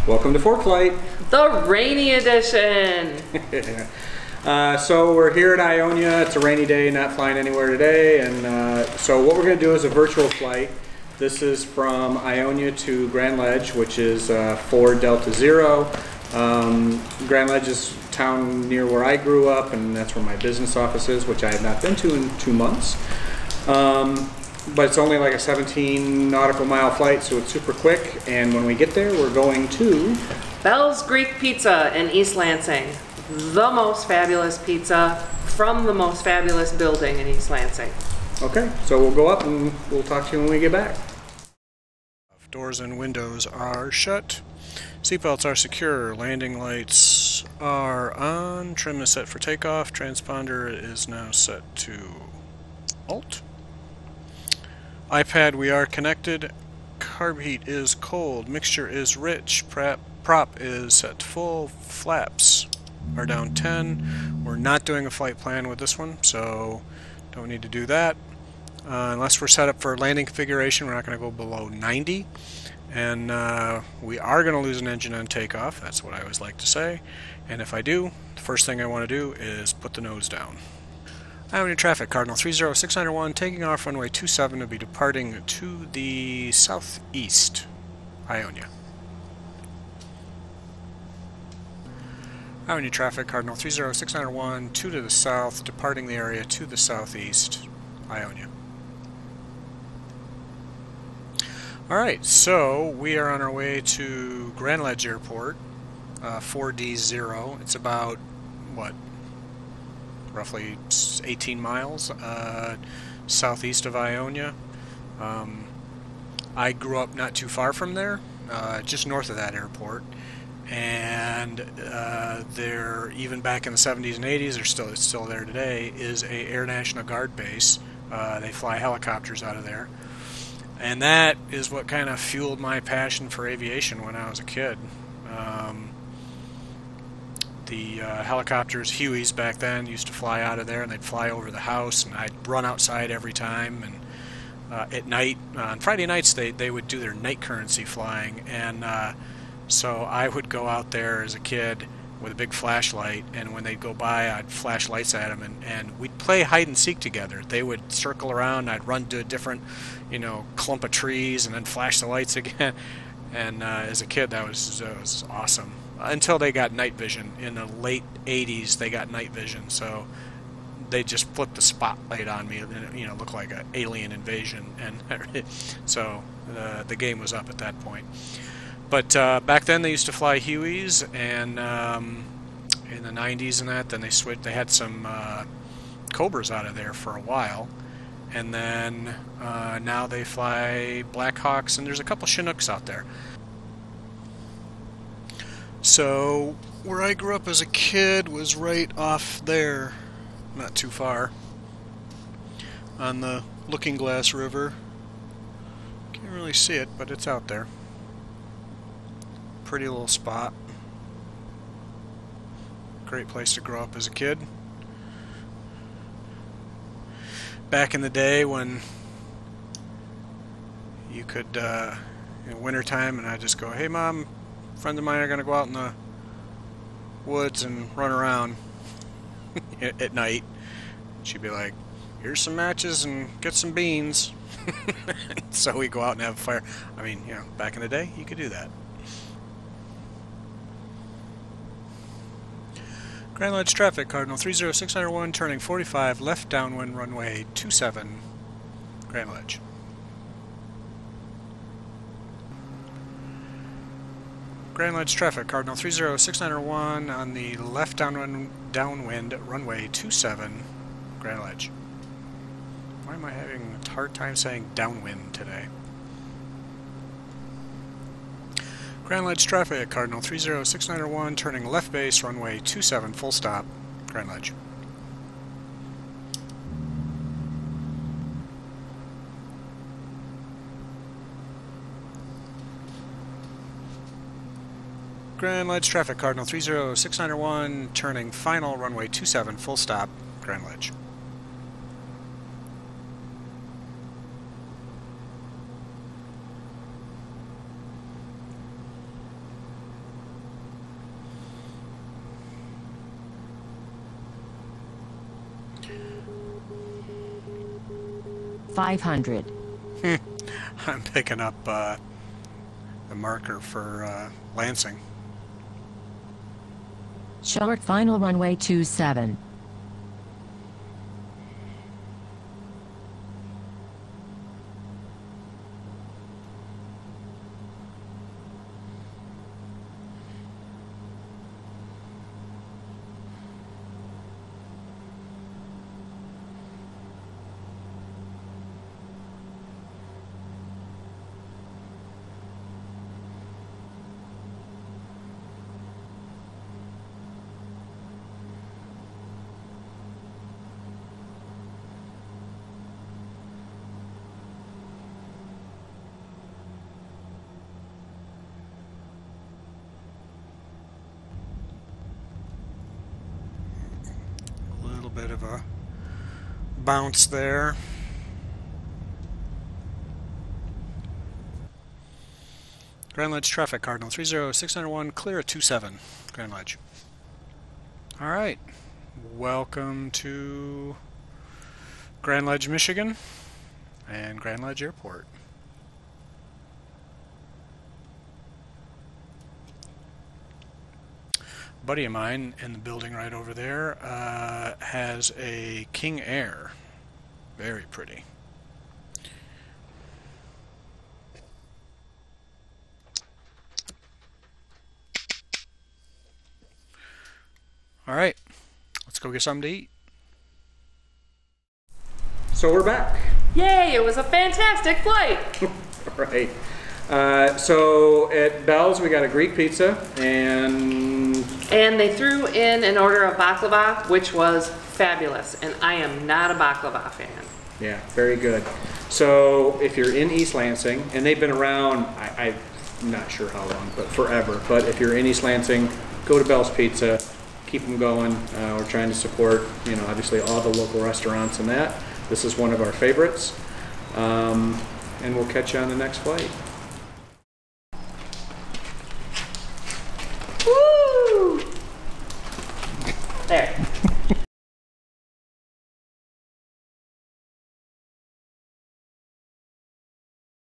Welcome to Forkflight. The rainy edition. So we're here at Ionia. It's a rainy day, not flying anywhere today. And so what we're going to do is a virtual flight. This is from Ionia to Grand Ledge, which is 4 Delta Zero. Grand Ledge is a town near where I grew up, and that's where my business office is, which I have not been to in 2 months. But it's only like a 17 nautical mile flight, so it's super quick. And when we get there, we're going to Bell's Greek Pizza in East Lansing. The most fabulous pizza from the most fabulous building in East Lansing. Okay, so we'll go up and we'll talk to you when we get back. Doors and windows are shut. Seatbelts are secure. Landing lights are on. Trim is set for takeoff. Transponder is now set to Alt. iPad, we are connected. Carb heat is cold. Mixture is rich. Prop is set to full. Flaps are down 10. We're not doing a flight plan with this one, so don't need to do that. Unless we're set up for landing configuration, we're not going to go below 90. And we are going to lose an engine on takeoff. That's what I always like to say. And if I do, the first thing I want to do is put the nose down. Ionia traffic, Cardinal 30691, taking off runway 27 to be departing to the southeast. Ionia. Ionia traffic, Cardinal 30691, 2 to the south, departing the area to the southeast. Ionia. Alright, so we are on our way to Grand Ledge Airport, 4D0. It's about, what, roughly 18 miles southeast of Ionia. I grew up not too far from there, just north of that airport, and there, even back in the 70s and 80s, it's still there today, is a Air National Guard base. They fly helicopters out of there, and that is what kind of fueled my passion for aviation when I was a kid. The helicopters, Hueys back then, used to fly out of there, and they'd fly over the house, and I'd run outside every time. And at night, on Friday nights, they would do their night currency flying, and so I would go out there as a kid with a big flashlight, and when they'd go by, I'd flash lights at them, and we'd play hide and seek together. They would circle around, I'd run to a different, clump of trees, and then flash the lights again. And as a kid, that was awesome. Until they got night vision. In the late 80s, they got night vision, so they just flipped the spotlight on me, and it looked like an alien invasion, and so the game was up at that point. But back then, they used to fly Hueys, and in the 90s and that, then they switched. They had some Cobras out of there for a while, and then now they fly Blackhawks, and there's a couple Chinooks out there. So, where I grew up as a kid was right off there, not too far, on the Looking Glass River. Can't really see it, but it's out there. Pretty little spot. Great place to grow up as a kid. Back in the day when you could, in wintertime, and I'd just go, "Hey Mom, friends of mine are going to go out in the woods and run around at night." She'd be like, "Here's some matches and get some beans." So we go out and have a fire. I mean, back in the day, you could do that. Grand Ledge traffic, Cardinal 30691, turning 45, left downwind runway 27, Grand Ledge. Grand Ledge traffic, Cardinal 30691 on the left downwind runway 27, Grand Ledge. Why am I having a hard time saying downwind today? Grand Ledge traffic, Cardinal 30691, turning left base, runway 27, full stop, Grand Ledge. Grand Ledge traffic, Cardinal 30691, turning final, runway 27, full stop, Grand Ledge. 500. I'm picking up the marker for Lansing. Short final runway 27. Bit of a bounce there. Grand Ledge traffic, Cardinal 30691, clear at 27, Grand Ledge. Alright, welcome to Grand Ledge, Michigan, and Grand Ledge Airport. Buddy of mine in the building right over there has a King Air. Very pretty. All right, let's go get something to eat. So we're back. Yay, it was a fantastic flight. Right. So at Bell's we got a Greek pizza and they threw in an order of baklava, which was fabulous, and I am not a baklava fan. yeah, very good. So if you're in East Lansing, and they've been around, I'm not sure how long, but forever. But if you're in East Lansing, go to Bell's Pizza, keep them going. We're trying to support, obviously all the local restaurants and that. This is one of our favorites. And we'll catch you on the next flight.